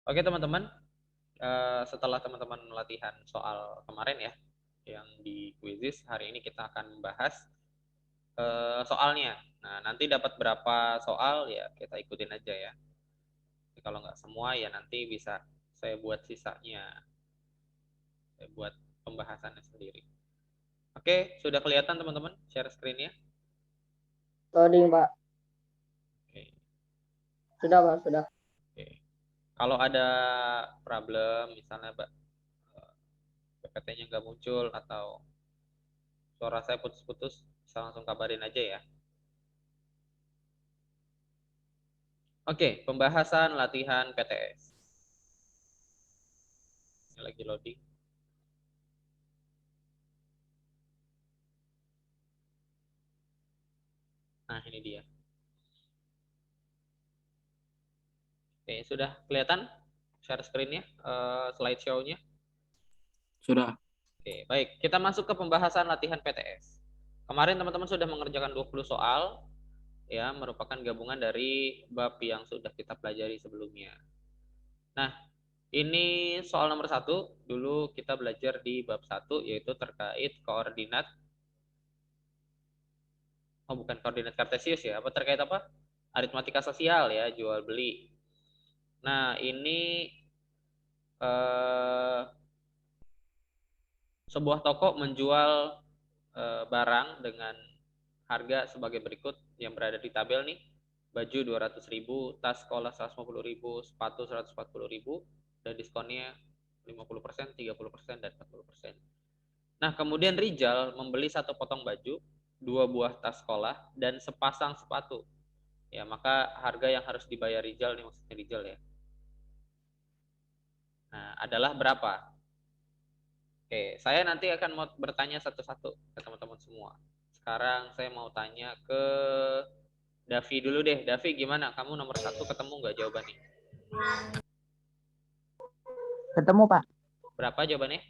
Oke teman-teman, setelah teman-teman latihan soal kemarin ya, yang di Quizizz, hari ini kita akan membahas soalnya. Nah, nanti dapat berapa soal ya kita ikutin aja ya. Jadi kalau nggak semua ya nanti bisa saya buat sisanya, saya buat pembahasannya sendiri. Oke, sudah kelihatan teman-teman share screen-nya? Loading, Pak. Oke. Sudah, Pak, sudah. Oke. Kalau ada problem, misalnya PPT-nya nggak muncul atau suara saya putus-putus, bisa langsung kabarin aja ya. Oke, pembahasan latihan PTS. Ini lagi loading. Nah, ini dia. Oke, sudah kelihatan share screen-nya, slideshow-nya? Sudah. Oke, baik. Kita masuk ke pembahasan latihan PTS. Kemarin teman-teman sudah mengerjakan 20 soal, ya, merupakan gabungan dari bab yang sudah kita pelajari sebelumnya. Nah, ini soal nomor 1. Dulu kita belajar di bab 1, yaitu terkait koordinat. Oh, bukan koordinat kartesius ya. Apa terkait apa? Aritmatika sosial ya, jual beli. Nah, ini sebuah toko menjual barang dengan harga sebagai berikut yang berada di tabel nih. Baju 200.000, tas sekolah 150.000, sepatu 140.000, dan diskonnya 50%, 30%, dan 40%. Nah, kemudian Rijal membeli satu potong baju, 2 buah tas sekolah, dan sepasang sepatu. Ya, maka harga yang harus dibayar Rijal, nih maksudnya Rijal ya. Nah, adalah berapa? Oke, saya nanti akan mau bertanya satu-satu ke teman-teman semua. Sekarang saya mau tanya ke Davi dulu deh. Davi, gimana? Kamu nomor 1 ketemu nggak jawabannya? Ketemu, Pak. Berapa jawabannya?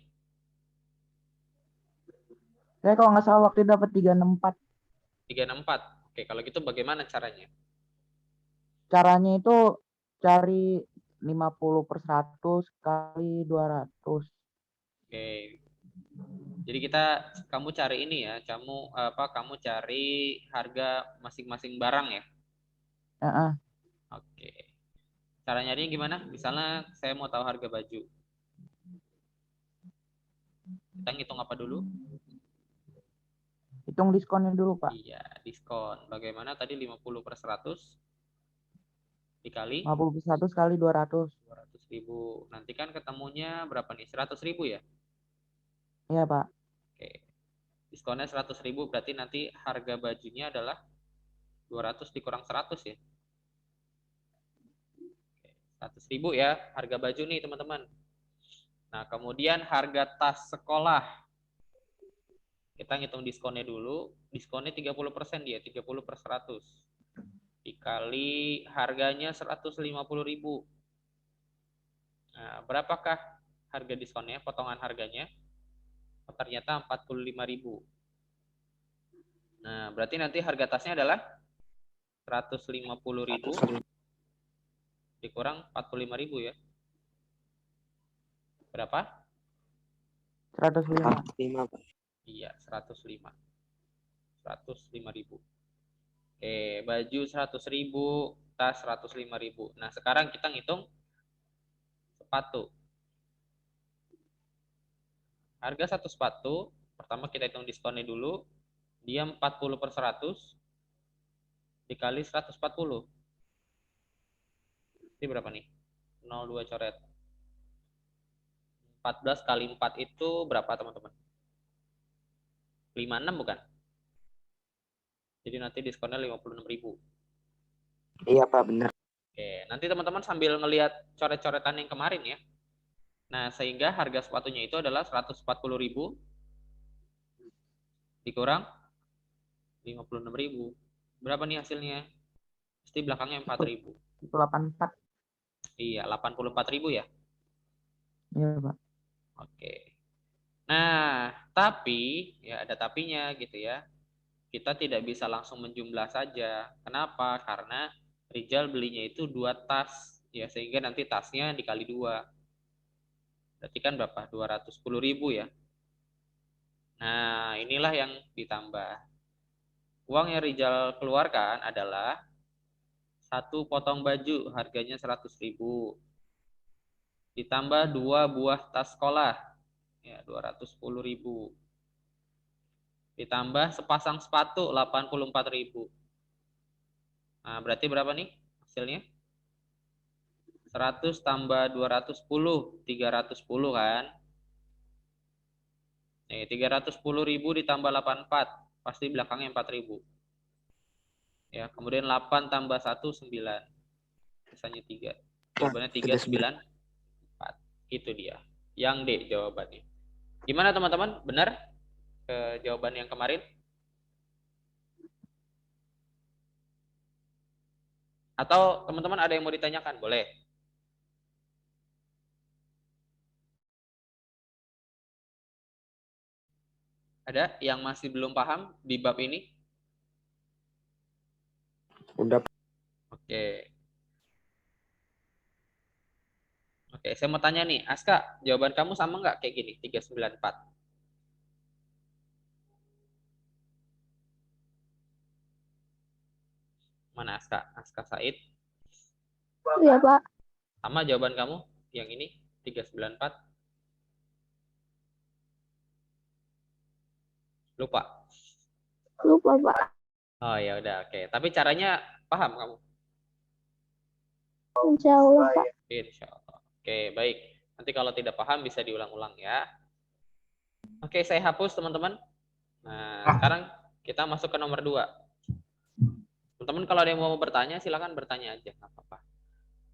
Saya kalau nggak salah waktu itu dapat 364. 364. Oke, kalau gitu bagaimana caranya? Caranya itu cari 50/100 kali 200. Oke. Jadi kamu cari ini ya, kamu cari harga masing-masing barang ya. Oke. Cara nyarinya gimana? Misalnya saya mau tahu harga baju. Kita ngitung apa dulu? Hitung diskonnya dulu, Pak. Iya, diskon. Bagaimana tadi 50/100 dikali 50/100 kali 200. 200.000. Nanti kan ketemunya berapa nih? 100.000 ya? Iya, Pak. Oke. Diskonnya 100.000 berarti nanti harga bajunya adalah 200 dikurang 100 ya. Oke, 100.000 ya harga baju nih teman-teman. Nah, kemudian harga tas sekolah. Kita ngitung diskonnya dulu. Diskonnya 30% dia, 30/100. Dikali harganya 150.000. Nah, berapakah harga diskonnya, potongan harganya? Oh, ternyata 45.000. Nah, berarti nanti harga tasnya adalah 150.000 dikurang 45.000 ya. Berapa? 105. Iya, 105. 105.000. Oke, baju 100.000, tas 105.000. Nah, sekarang kita ngitung sepatu. Harga satu sepatu, pertama kita hitung diskonnya dulu. Dia 40/100 dikali 140. Ini berapa nih? 02 coret. 14 kali 4 itu berapa teman-teman? 56 bukan? Jadi nanti diskonnya 56.000. Iya, Pak, benar. Oke, nanti teman-teman sambil ngelihat coret-coretan yang kemarin ya. Nah, sehingga harga sepatunya itu adalah 140.000 dikurang 56.000. Berapa nih hasilnya? Pasti belakangnya 4.000. Itu 84. Iya, 84.000 ya. Iya, Pak. Oke. Nah, tapi ya ada tapinya gitu ya. Kita tidak bisa langsung menjumlah saja. Kenapa? Karena Rijal belinya itu 2 tas ya, sehingga nanti tasnya dikali 2. Berarti kan berapa? 210.000 ya. Nah, inilah yang ditambah. Uang yang Rizal keluarkan adalah 1 potong baju harganya 100.000. Ditambah 2 buah tas sekolah ya 210.000. Ditambah sepasang sepatu 84.000. Nah, berarti berapa nih hasilnya? 100 tambah 210, 310 kan? Nih, 310.000 ditambah 84, pasti belakangnya 4.000. Ya, kemudian 8 tambah 1, 9. Sisanya 3. Jawabannya 394. Itu dia. Yang D jawabannya. Gimana teman-teman? Benar jawaban yang kemarin? Atau teman-teman ada yang mau ditanyakan? Boleh. Ada yang masih belum paham di bab ini? Udah. Oke. Oke, saya mau tanya nih, Aska, jawaban kamu sama nggak kayak gini, 394? Mana Aska? Aska Said? Iya, Pak. Sama jawaban kamu yang ini, 394? Lupa? Lupa, Pak. Oh ya udah, oke. Tapi caranya paham kamu? Insya Allah, Pak. Insya Allah. Oke, baik. Nanti kalau tidak paham bisa diulang-ulang ya. Oke, saya hapus teman-teman. Nah, sekarang kita masuk ke nomor 2. Teman-teman kalau ada yang mau bertanya, silakan bertanya aja, nggak apa-apa.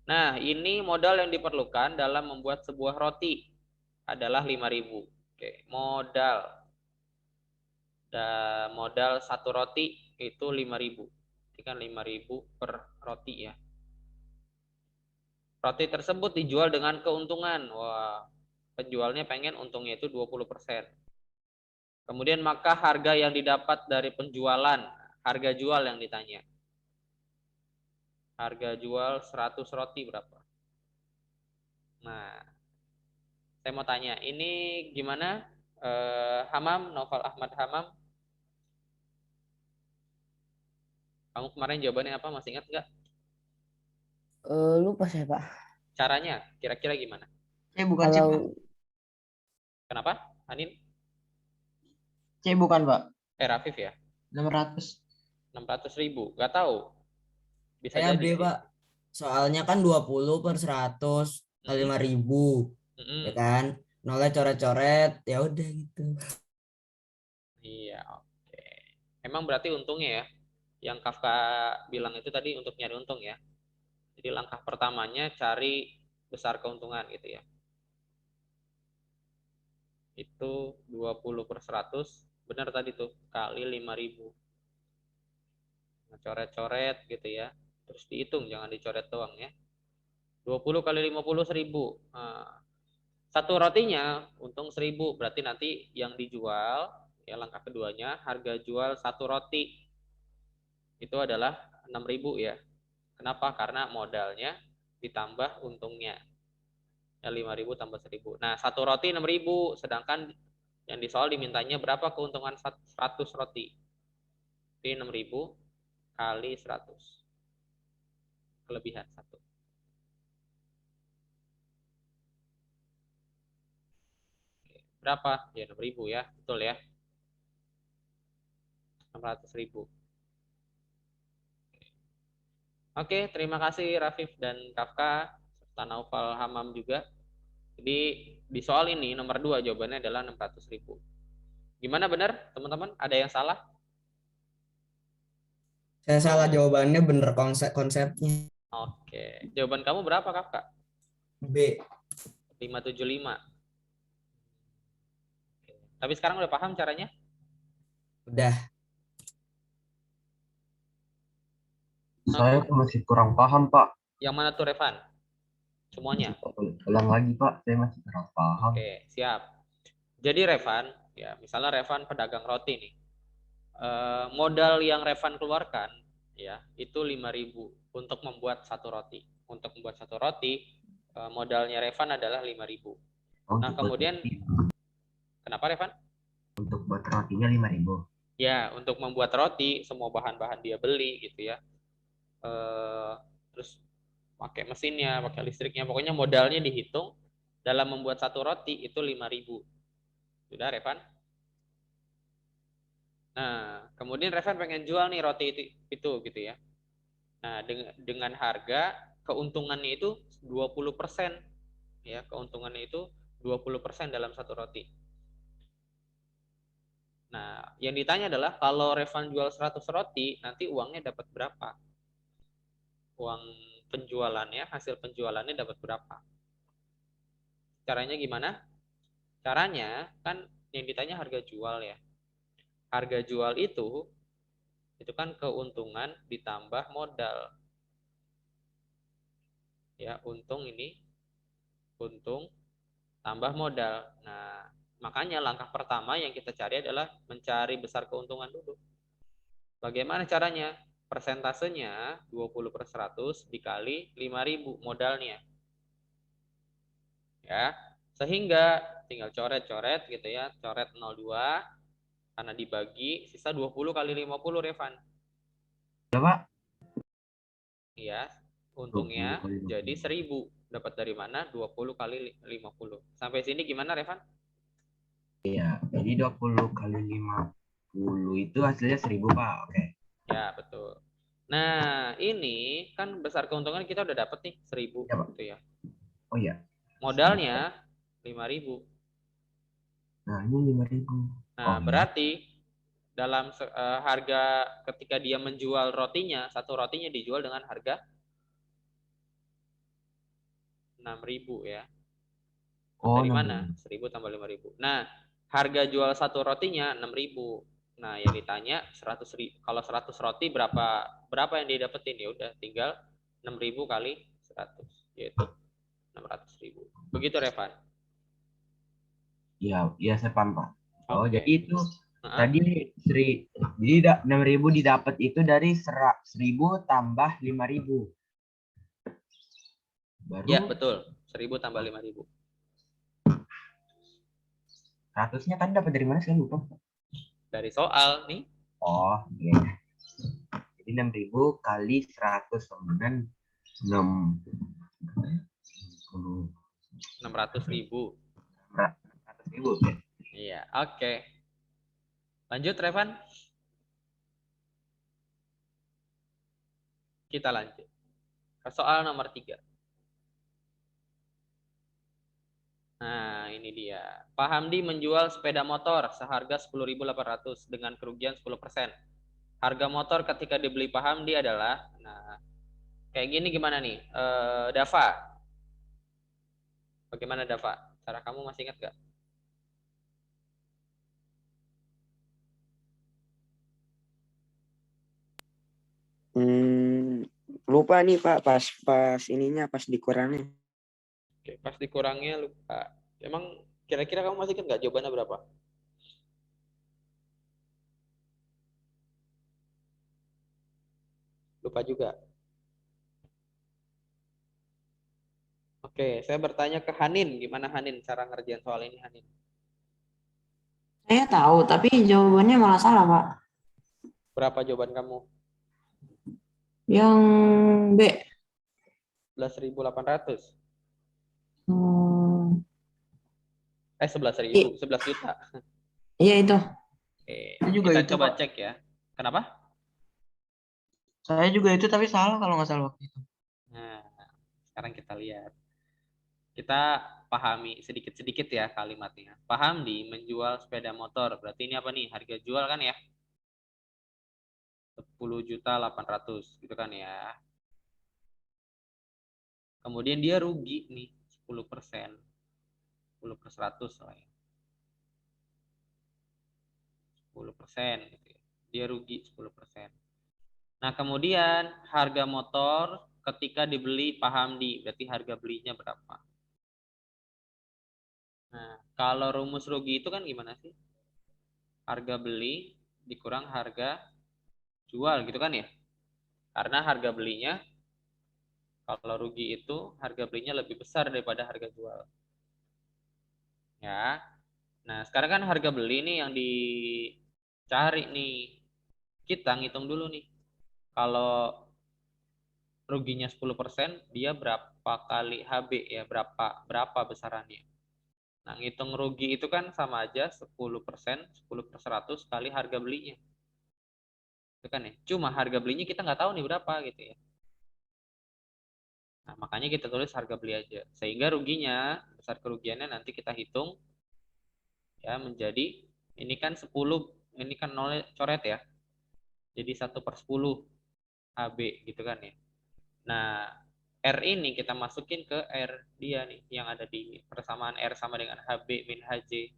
Nah, ini modal yang diperlukan dalam membuat sebuah roti adalah 5.000. Oke, modal satu roti itu 5.000. Ini kan 5.000 per roti ya. Roti tersebut dijual dengan keuntungan. Wah, penjualnya pengen untungnya itu 20%. Kemudian maka harga yang didapat dari penjualan, harga jual yang ditanya. Harga jual 100 roti berapa? Nah, saya mau tanya, ini gimana? Hamam, Novel Ahmad Hamam. Kamu kemarin jawabannya apa? Masih ingat nggak? Lupa saya, Pak. Caranya kira-kira gimana? C bukan C, Pak. Kalau Kenapa? Anin? C bukan, Pak. Rafif ya? 600. 600.000. Nggak tahu. Bisa saya jadi B, sih. Pak. Soalnya kan 20 per 100 kali 5.000. Ya kan? Nolnya coret-coret, ya udah gitu. Iya, oke. Emang berarti untungnya ya. Yang Kafka bilang itu tadi untuk nyari untung ya. Jadi langkah pertamanya cari besar keuntungan gitu ya. Itu 20 per 100, benar tadi tuh, kali 5.000. Nah, coret-coret gitu ya. Terus dihitung, jangan dicoret doang ya. 20 kali 50, 1.000. Nah, satu rotinya untung 1.000. Berarti nanti yang dijual, ya langkah keduanya, harga jual satu roti itu adalah 6.000 ya. Kenapa? Karena modalnya ditambah untungnya. Ya 5.000 tambah 1.000. Nah, satu roti 6.000, sedangkan yang di soal dimintanya berapa keuntungan 100 roti. Jadi 6.000 kali 100. Kelebihan 1. Berapa? Ya 6.000 ya, betul ya. 600.000. Oke, terima kasih Rafif dan Kafka serta Naufal Hamam juga. Jadi di soal ini nomor 2 jawabannya adalah 600.000. Gimana benar teman-teman? Ada yang salah? Saya salah jawabannya, bener konsepnya. Oke. Jawaban kamu berapa Kafka? B. 575. Oke. Tapi sekarang udah paham caranya? Udah. Saya masih kurang paham, Pak. Yang mana tuh Revan? Semuanya? Ulang lagi, Pak. Saya masih kurang paham. Oke, siap. Jadi Revan, ya misalnya Revan pedagang roti nih. Modal yang Revan keluarkan ya itu 5.000 untuk membuat satu roti. untuk membuat satu roti, modalnya Revan adalah 5.000. Oh, Nah, untuk buat kemudian roti. kenapa Revan? Untuk buat rotinya 5.000. Ya, untuk membuat roti semua bahan-bahan dia beli gitu ya. Terus pakai mesinnya, pakai listriknya, pokoknya modalnya dihitung dalam membuat satu roti itu 5.000. Sudah Revan? Nah, kemudian Revan pengen jual nih roti itu gitu ya. Nah, dengan harga keuntungannya itu 20%. Ya, keuntungannya itu 20% dalam satu roti. Nah, yang ditanya adalah kalau Revan jual 100 roti, nanti uangnya dapat berapa? Uang penjualannya, hasil penjualannya dapat berapa? Caranya gimana? Caranya kan yang ditanya harga jual ya. Harga jual itu kan keuntungan ditambah modal. Ya, untung tambah modal. Nah, makanya langkah pertama yang kita cari adalah mencari besar keuntungan dulu. Bagaimana caranya? Persentasenya 20/100 dikali 5.000 modalnya. Ya, sehingga tinggal coret-coret gitu ya, coret 02 karena dibagi sisa 20 kali 50 Revan. Ya, Pak. Iya, untungnya 20 kali 50. jadi 1.000. Dapat dari mana? 20 kali 50. Sampai sini gimana Revan? Iya, jadi 20 kali 50 itu hasilnya 1.000, Pak. Oke. Ya, betul. Nah, ini kan besar keuntungan kita udah dapat nih 1.000 Ya, Pak. gitu ya. Oh iya. Modalnya 5.000. Nah, ini 5.000. Nah, Oh, berarti dalam harga ketika dia menjual rotinya, satu rotinya dijual dengan harga 6.000 ya. oh, Dari 6.000. mana? 1.000 tambah 5.000. Nah, harga jual satu rotinya 6.000. Nah, yang ditanya 100.000. Kalau 100 roti berapa yang dia dapetin? Ya udah, tinggal 6.000 kali 100, yaitu 600.000. Begitu Revan. Iya, iya saya paham, Pak. Oh, Oke. jadi itu tadi jadi 6.000 didapat itu dari 1.000 tambah 5.000. Baru Ya, betul. 1.000 tambah 5.000. 100-nya kan dapat dari mana saya lupa. Dari soal nih. Oh, iya. Jadi 6.000 kali 100 sama dengan 600.000. 600.000. Ya. Iya, oke. Lanjut Revan. Kita lanjut ke soal nomor 3. Nah, ini dia. Pak Hamdi menjual sepeda motor seharga 10.800 dengan kerugian 10%. Harga motor ketika dibeli Pak Hamdi adalah, nah, kayak gini gimana nih? Dava. Bagaimana Dava? Cara kamu masih ingat gak? Lupa nih Pak, pas ininya, pas dikurangnya. Oke, pas dikurangnya lupa. Emang kira-kira kamu masih ingat gak jawabannya berapa? Lupa juga. Oke, saya bertanya ke Hanin. Gimana Hanin cara ngerjain soal ini Hanin? Saya tahu, tapi jawabannya malah salah, Pak. Berapa jawaban kamu? Yang B. 11.800. Hmm, 11.000, 11 juta. iya itu. Oke, Itu juga kita itu, coba Pak. cek ya. Kenapa? Saya juga itu tapi salah kalau nggak salah waktu itu. Nah, sekarang kita lihat. Kita pahami sedikit-sedikit ya kalimatnya. Paham di menjual sepeda motor. Berarti ini apa nih? Harga jual kan ya? 10.800.000 gitu kan ya. Kemudian dia rugi nih 10%. 10/100 lah ya. 10% gitu ya. Dia rugi 10%. Nah, kemudian harga motor ketika dibeli Pak Hamdi, berarti harga belinya berapa? Nah, kalau rumus rugi itu kan gimana sih? Harga beli dikurang harga jual gitu kan ya? Karena harga belinya Kalau rugi itu harga belinya lebih besar daripada harga jual. Ya. Nah, sekarang kan harga beli nih yang dicari nih. Kita ngitung dulu nih. Kalau ruginya 10%, dia berapa kali HB ya, berapa besarannya. Nah, ngitung rugi itu kan sama aja 10%, 10/100 kali harga belinya. Itu kan ya. Cuma harga belinya kita nggak tahu nih berapa gitu ya. Nah, makanya kita tulis harga beli aja. Sehingga ruginya, besar kerugiannya nanti kita hitung ya menjadi, ini kan 10, ini kan nolnya coret ya. Jadi 1/10 HB gitu kan ya. Nah, R ini kita masukin ke R dia nih, yang ada di persamaan R sama dengan HB min HJ.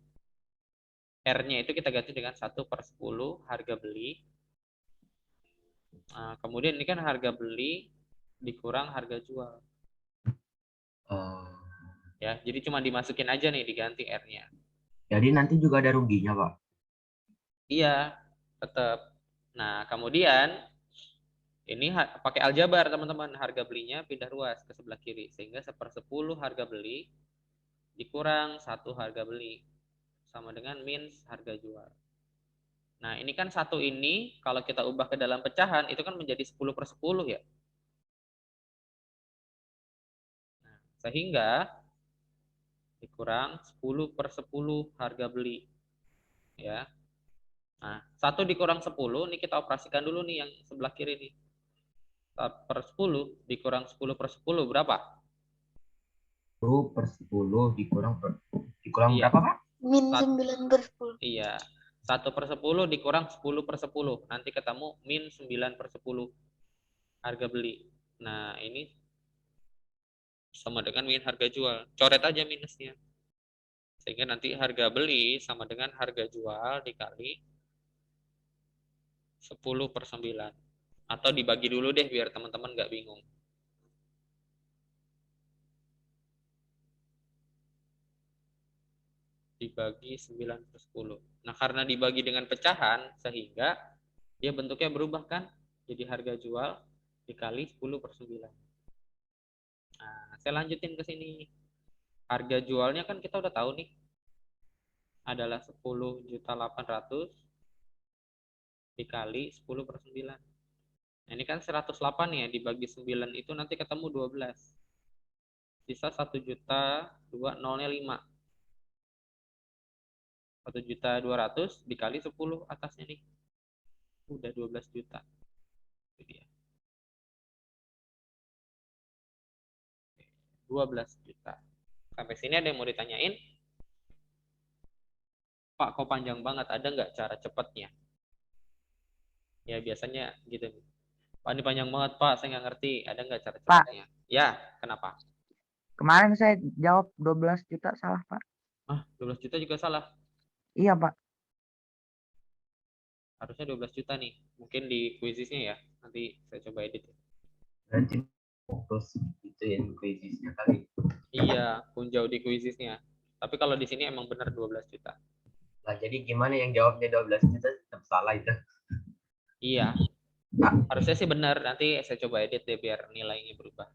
R-nya itu kita ganti dengan 1/10 harga beli. Nah, kemudian ini kan harga beli dikurang harga jual. Oh. Ya, jadi cuma dimasukin aja nih, diganti R-nya. Jadi nanti juga ada ruginya, Pak. Iya, tetap. Nah, kemudian ini pakai aljabar teman-teman, harga belinya pindah ruas ke sebelah kiri, sehingga 1/10 harga beli dikurang 1 harga beli sama dengan minus harga jual. Nah, ini kan satu ini kalau kita ubah ke dalam pecahan itu kan menjadi 10/10 ya. Nah, sehingga dikurang 10/10 harga beli. Ya. Nah, 1 dikurang 10, ini kita operasikan dulu nih yang sebelah kiri nih. 1/10 dikurang 10/10 berapa? 10/10 dikurang Iya. berapa, Pak? Min Sat- 9/10. Iya. 1/10 dikurang 10/10. Nanti ketemu min 9/10 harga beli. Nah, ini sama dengan min harga jual. Coret aja minusnya. Sehingga nanti harga beli sama dengan harga jual dikali 10/9. Atau dibagi dulu deh biar teman-teman nggak bingung. Dibagi 9/10. Nah, karena dibagi dengan pecahan, sehingga dia bentuknya berubah kan? Jadi harga jual dikali 10/9. Nah, saya lanjutin ke sini. Harga jualnya kan kita udah tahu nih. Adalah 10.800.000 dikali 10/9. Nah, ini kan 108 ya, dibagi 9 itu nanti ketemu 12. Sisa 1.000.000, 2 nolnya 5. 1.200.000 dikali 10 atasnya nih. Udah 12 juta. Itu dia. 12 juta. Sampai sini ada yang mau ditanyain? Pak, kok panjang banget? Ada nggak cara cepatnya? Ya, biasanya gitu. Pak, ini panjang banget, Pak. Saya nggak ngerti. Ada nggak cara Pak. cepatnya? Ya, kenapa? Kemarin saya jawab 12 juta salah, Pak. 12 juta juga salah. Iya, Pak. Harusnya 12 juta nih. Mungkin di quizisnya ya. Nanti saya coba edit. Nanti fokus ituin quizisnya kali. Iya, pun jauh di quizisnya. Tapi kalau di sini emang benar 12 juta. Nah, jadi gimana yang jawabnya 12 juta tetap salah itu? Iya. Harusnya sih benar. Nanti saya coba edit deh biar nilainya berubah.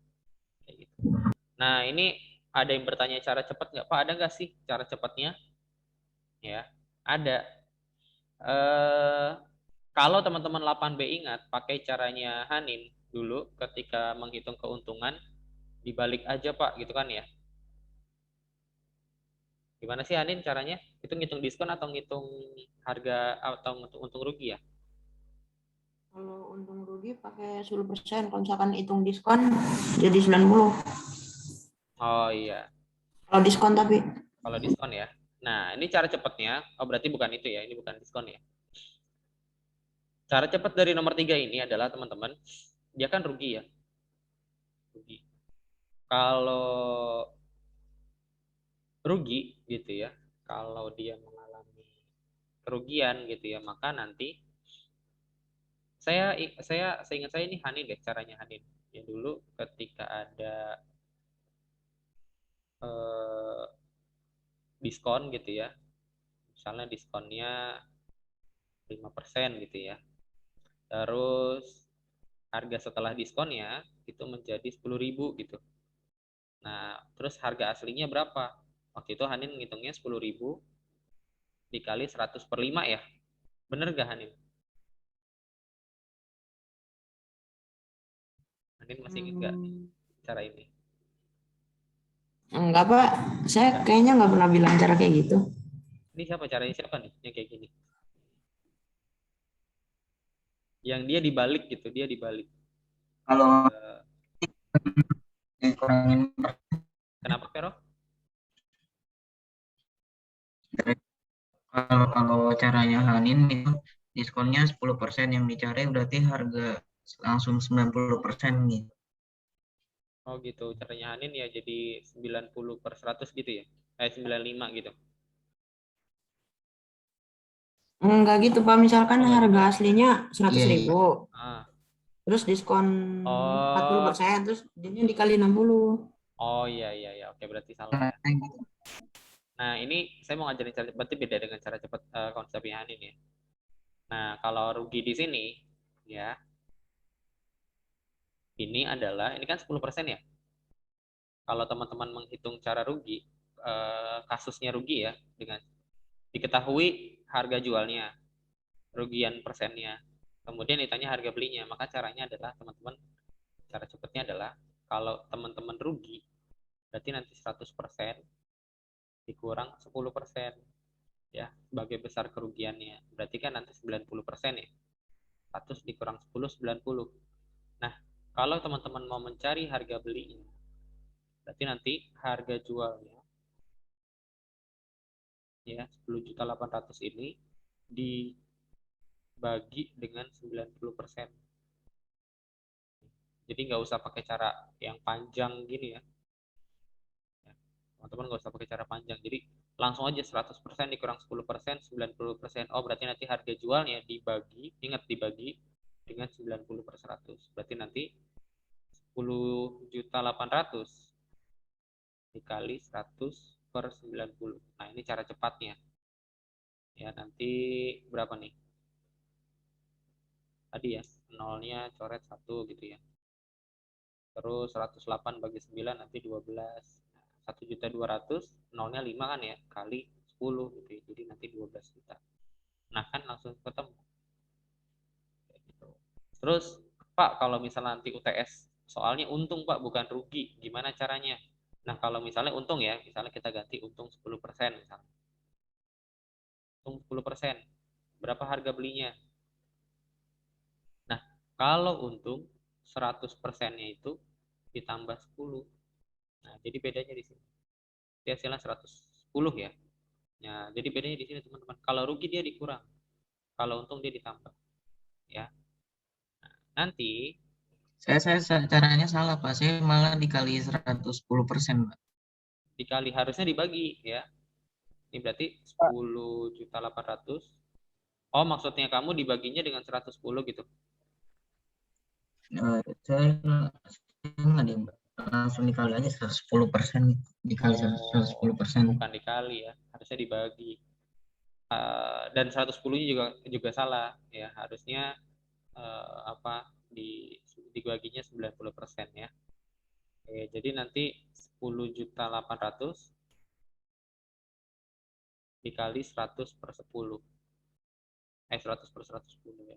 Kayak gitu. Nah, ini ada yang bertanya cara cepat nggak? Pak, ada nggak sih cara cepatnya? Ya, ada. Kalau teman-teman 8B ingat, pakai caranya Hanin dulu ketika menghitung keuntungan, dibalik aja Pak, gitu kan ya. Gimana sih Hanin caranya? Itu ngitung diskon atau ngitung harga atau ngitung untung rugi ya? Kalau untung rugi pakai 10%, kalau misalkan hitung diskon jadi 90. Oh iya, Kalau diskon tapi. kalau diskon ya. Nah, ini cara cepatnya. Oh, berarti bukan itu ya, ini bukan diskon ya. Cara cepat dari nomor 3 ini adalah teman-teman, dia kan rugi ya. Rugi. Kalau rugi gitu ya, kalau dia mengalami kerugian gitu ya, maka nanti saya ingat saya ini Hanin deh, caranya Hanin. Ya dulu ketika ada diskon gitu ya, misalnya diskonnya 5% gitu ya, terus harga setelah diskonnya itu menjadi 10.000 gitu. Nah, terus harga aslinya berapa? Waktu itu Hanin ngitungnya 10.000 dikali 100 per 5 ya. Bener gak Hanin? Hanin masih inget gak cara ini? Enggak, Pak. Saya kayaknya nggak pernah bilang cara kayak gitu. Ini caranya siapa nih yang kayak gini? Yang dia dibalik gitu, dia dibalik. Kalau Eh, dikurangin Kenapa Vero? kalau caranya Hanin itu diskonnya 10% yang dicari berarti harga langsung 90% gitu. Oh gitu, caranya Hanin ya jadi 90 per 100 gitu ya? 95 gitu. Enggak gitu, Pak. Misalkan Oh nggak gitu. harga aslinya 100 Iya, iya. ribu. Ah. Terus diskon Oh, 40%. Terus jadinya dikali 60. oh iya iya iya. Oke, berarti salah ya. Nah, ini saya mau ngajarin cara cepat, berarti beda dengan cara cepat konsepnya Hanin ya. Nah, kalau rugi di sini ya, ini adalah ini kan 10% ya. Kalau teman-teman menghitung cara rugi, kasusnya rugi ya, dengan diketahui harga jualnya, kerugian persennya, kemudian ditanya harga belinya, maka caranya adalah teman-teman, cara cepatnya adalah kalau teman-teman rugi, berarti nanti 100% dikurang 10% ya, sebagai besar kerugiannya. Berarti kan nanti 90% ya. 100 dikurang 10, 90. Nah, kalau teman-teman mau mencari harga belinya, berarti nanti harga jualnya ya 10.800.000 ini dibagi dengan 90%. Jadi nggak usah pakai cara yang panjang gini ya. Teman-teman nggak usah pakai cara panjang. Jadi langsung aja 100% dikurang 10%, 90%. Oh, berarti nanti harga jualnya dibagi, ingat dibagi dengan 90 per 100. Berarti nanti 10.800.000 dikali 100 per 90. Nah, ini cara cepatnya. Ya, nanti berapa nih? Tadi ya, nolnya coret 1 gitu ya. Terus 108 bagi 9 nanti 12. Nah, 1.200.000, nolnya 5 kan ya, kali 10 gitu ya. Jadi nanti 12 juta. Nah, kan langsung ketemu. Gitu. Terus, Pak, kalau misalnya nanti UTS soalnya untung, Pak, bukan rugi. Gimana caranya? Nah, kalau misalnya untung ya, misalnya kita ganti untung 10% misalnya. Untung 10%. Berapa harga belinya? Nah, kalau untung 100%-nya itu ditambah 10. Nah, jadi bedanya di sini. Dia hasilnya 110 ya. Ya, jadi bedanya di sini teman-teman. Kalau rugi dia dikurang, kalau untung dia ditambah. Ya. Nah, nanti Saya caranya salah, Pak. Saya malah dikali 110%, Pak. dikali harusnya dibagi ya. Ini berarti 10.800.000. Oh, maksudnya kamu dibaginya dengan 110 gitu. Saya nggak di langsung dikali aja 110%, dikali Oh, 110%. bukan dikali ya, harusnya dibagi. Dan 110-nya juga salah ya, harusnya apa dibaginya 90% ya. Oke, jadi nanti 10.800.000 dikali 100 per 10. 100 per 110 ya.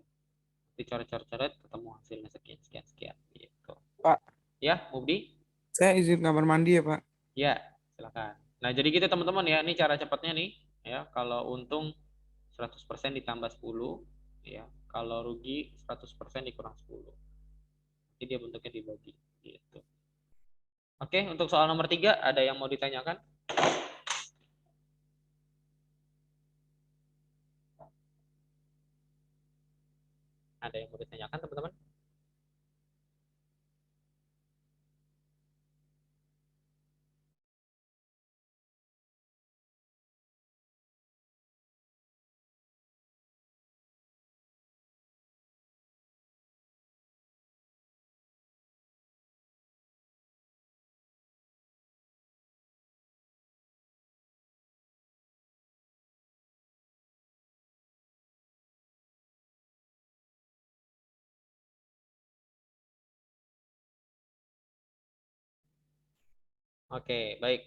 Nanti coret-coret ketemu hasilnya sekian sekian sekian gitu. Pak, Ya, Mubdi? saya izin kamar mandi ya, Pak. Ya, silakan. Nah, jadi gitu teman-teman ya, ini cara cepatnya nih ya. Kalau untung 100% ditambah 10 ya. Kalau rugi 100% dikurang 10. Jadi dia bentuknya dibagi gitu. Oke, untuk soal nomor 3 ada yang mau ditanyakan? Ada yang mau ditanyakan teman-teman? Oke, baik.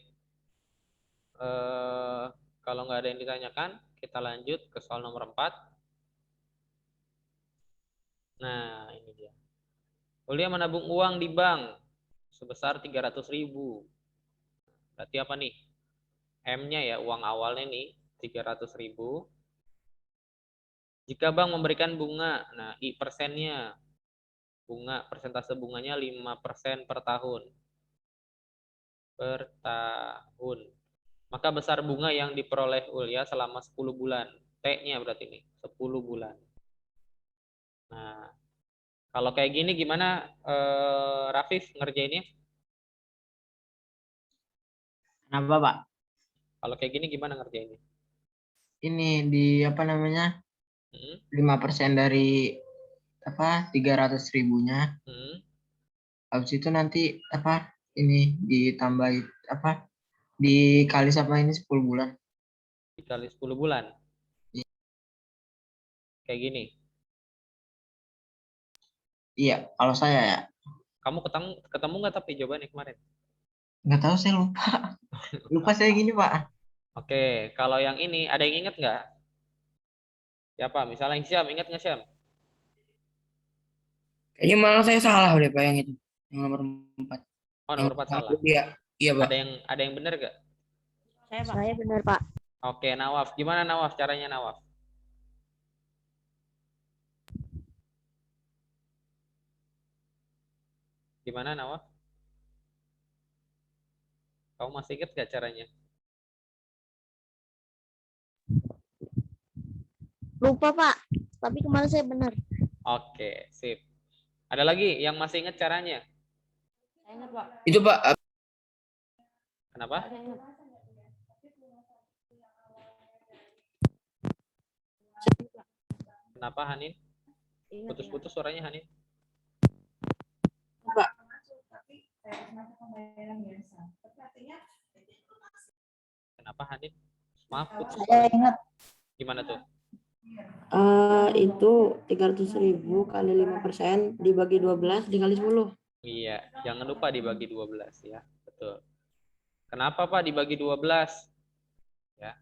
Kalau nggak ada yang ditanyakan, kita lanjut ke soal nomor 4. Nah, ini dia. Ulia menabung uang di bank sebesar 300.000. Berarti apa nih? M-nya ya, uang awalnya nih 300.000. Jika bank memberikan bunga, nah I persennya, persentase bunganya 5% per tahun. Per tahun. Maka besar bunga yang diperoleh Ulya selama 10 bulan. T-nya berarti nih, 10 bulan. Nah, kalau kayak gini gimana Rafif ngerjainnya? Kenapa, Pak? Kalau kayak gini gimana ngerjainnya? Ini di apa namanya? 5% dari 300 ribunya. Habis itu nanti ini ditambah dikali sama ini 10 bulan. Dikali 10 bulan. Iya. Kayak gini. Iya, kalau saya ya. Kamu ketemu nggak tapi jawabannya kemarin? Nggak tahu, saya lupa. Lupa saya gini, Pak. Oke, kalau yang ini ada yang inget nggak? Siapa? Misalnya Syam, inget nggak Syam? Kayaknya malah saya salah deh Pak yang itu. Yang nomor 4. Oh, nomor 4 salah. Iya, Pak. Ada yang bener nggak? Saya benar, Pak. Oke, Nawaf. Gimana Nawaf? Caranya Nawaf? Gimana Nawaf? Kamu masih inget nggak caranya? Lupa, Pak. Tapi kemarin saya benar. Oke, sip. Ada lagi yang masih inget caranya? Saya ingat, Pak. Itu Pak, Kenapa? Saya ingat. Kenapa Hanin? Putus-putus suaranya Hanin. Pak. Kenapa Hanin? Maaf, putus. Saya ingat. Gimana tuh? Itu 300.000 kali 5% dibagi 12 dikali 10. Iya, jangan lupa dibagi 12 ya. Betul. Kenapa Pak dibagi 12? Ya.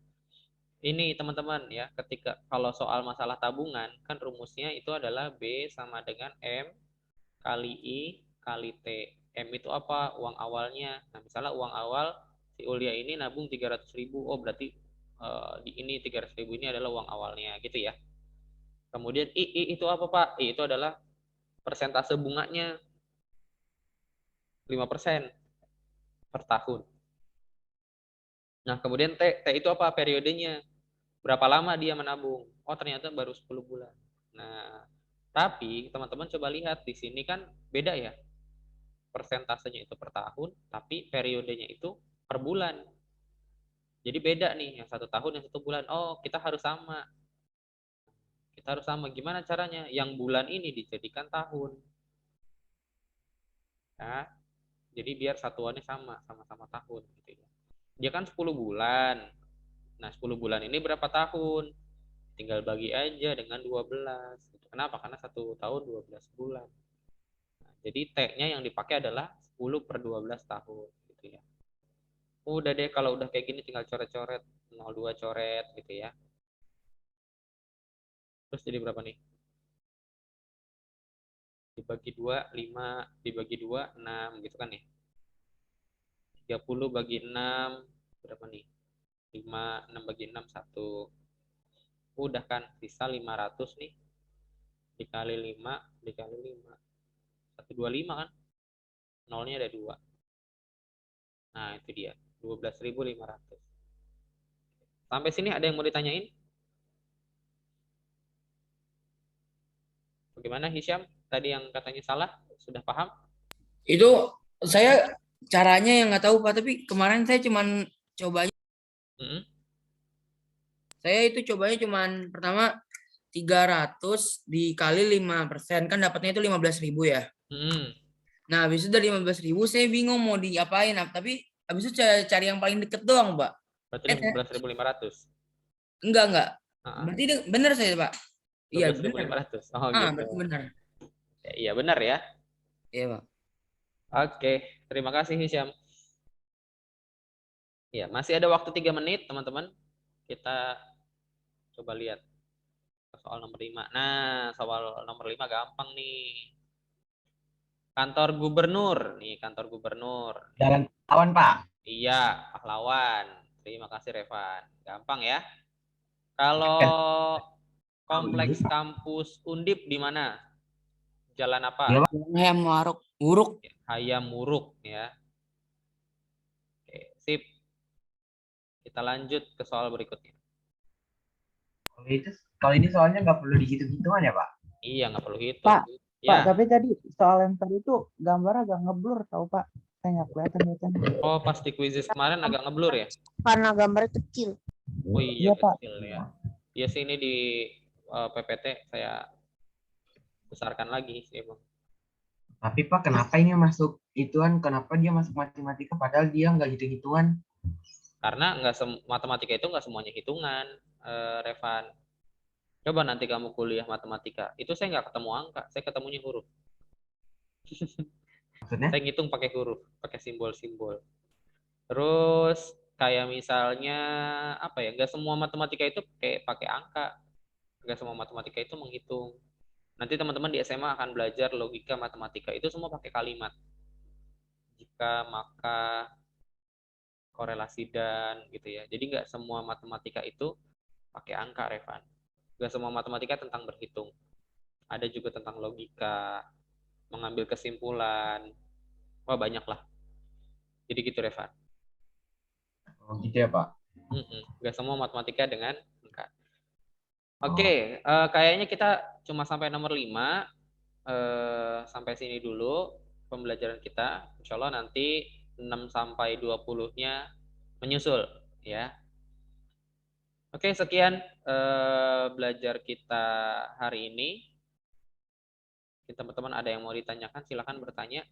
Ini teman-teman ya, ketika kalau soal masalah tabungan kan rumusnya itu adalah B sama dengan M kali I kali T. M itu apa? Uang awalnya. Nah, misalnya uang awal si Ulia ini nabung 300.000. Oh, berarti di ini 300.000 ini adalah uang awalnya gitu ya. Kemudian I itu apa Pak? I itu adalah persentase bunganya 5% per tahun. Nah, kemudian T itu apa? Periodenya. Berapa lama dia menabung? Oh, ternyata baru 10 bulan. Nah, tapi teman-teman coba lihat di sini kan beda ya. Persentasenya itu per tahun, tapi periodenya itu per bulan. Jadi beda nih, yang 1 tahun, yang 1 bulan. Oh, kita harus sama. Kita harus sama. Gimana caranya? Yang bulan ini dijadikan tahun. Ya, jadi biar satuannya sama-sama tahun. Gitu ya. Dia kan 10 bulan. Nah, 10 bulan ini berapa tahun? Tinggal bagi aja dengan 12. Kenapa? Karena 1 tahun 12 bulan. Nah, jadi T-nya yang dipakai adalah 10 per 12 tahun. Gitu ya. Udah deh, kalau udah kayak gini tinggal coret-coret. 02 coret gitu ya. Terus jadi berapa nih? Dibagi 2, 5. Dibagi 2, 6. Gitu kan ya. 30 bagi 6. Berapa nih? 5, 6 bagi 6, 1. Udah kan, sisa 500 nih. Dikali 5, dikali 5. 125 kan? Nolnya ada 2. Nah, itu dia. 12.500. Sampai sini ada yang mau ditanyain? Bagaimana Hisyam? Tadi yang katanya salah, sudah paham? itu saya caranya yang nggak tahu Pak, tapi kemarin saya cuman cobanya. Saya itu cobanya cuman pertama 300 dikali 5%, kan dapatnya itu 15.000 ya. Nah, habis itu dari 15.000 saya bingung mau diapain, tapi habis itu cari yang paling deket doang, Pak. Berarti 15.500. Enggak. Berarti benar saya, Pak. Iya, 12.500. Oh, gitu. Berarti benar. Iya, benar ya. Iya, Pak. Oke, terima kasih Hisyam. Ya, masih ada waktu 3 menit, teman-teman. Kita coba lihat soal nomor 5. Nah, soal nomor 5 gampang nih. Kantor gubernur. Nih, kantor gubernur. Jalan Pahlawan, Pak. Iya, pahlawan. Terima kasih, Revan. Gampang ya. Kalau kompleks kampus Undip di mana? Jalan apa? Iya, Pak. Hayam Wuruk. Hayam Wuruk ya. Oke, sip. Kita lanjut ke soal berikutnya. Kalau ini soalnya nggak perlu dihitung-hitungan ya, Pak? Iya, nggak perlu hitung. Pak, Ya. Pak, tapi tadi soal yang tadi itu gambar agak ngeblur tau Pak. Saya nggak kelihatan. Oh, pas di quizzes kemarin agak ngeblur ya? Karena gambarnya kecil. Oh iya, Iya, Pak. kecil ya. Iya sih, ini di PPT saya besarkan lagi sih, Bang. Tapi Pak, kenapa ini masuk ituan? Kenapa dia masuk matematika padahal dia nggak hitung-hitungan? Karena matematika itu nggak semuanya hitungan, Revan. Coba nanti kamu kuliah matematika, itu saya nggak ketemu angka, saya ketemunya huruf. Maksudnya? Saya ngitung pakai huruf, pakai simbol-simbol. Terus kayak misalnya apa ya? Nggak semua matematika itu kayak pakai angka, nggak semua matematika itu menghitung. Nanti teman-teman di SMA akan belajar logika matematika, itu semua pakai kalimat. Jika, maka, korelasi dan gitu ya. Jadi nggak semua matematika itu pakai angka, Revan. Nggak semua matematika tentang berhitung. Ada juga tentang logika, mengambil kesimpulan. Wah, banyak lah. Jadi gitu, Revan. Oh gitu ya, Pak. Nggak semua matematika dengan angka. Oke, kayaknya kita cuma sampai nomor 5. Sampai sini dulu pembelajaran kita. Insya Allah nanti 6 sampai 20-nya menyusul ya. Oke, sekian belajar kita hari ini. Teman-teman ada yang mau ditanyakan, silakan bertanya.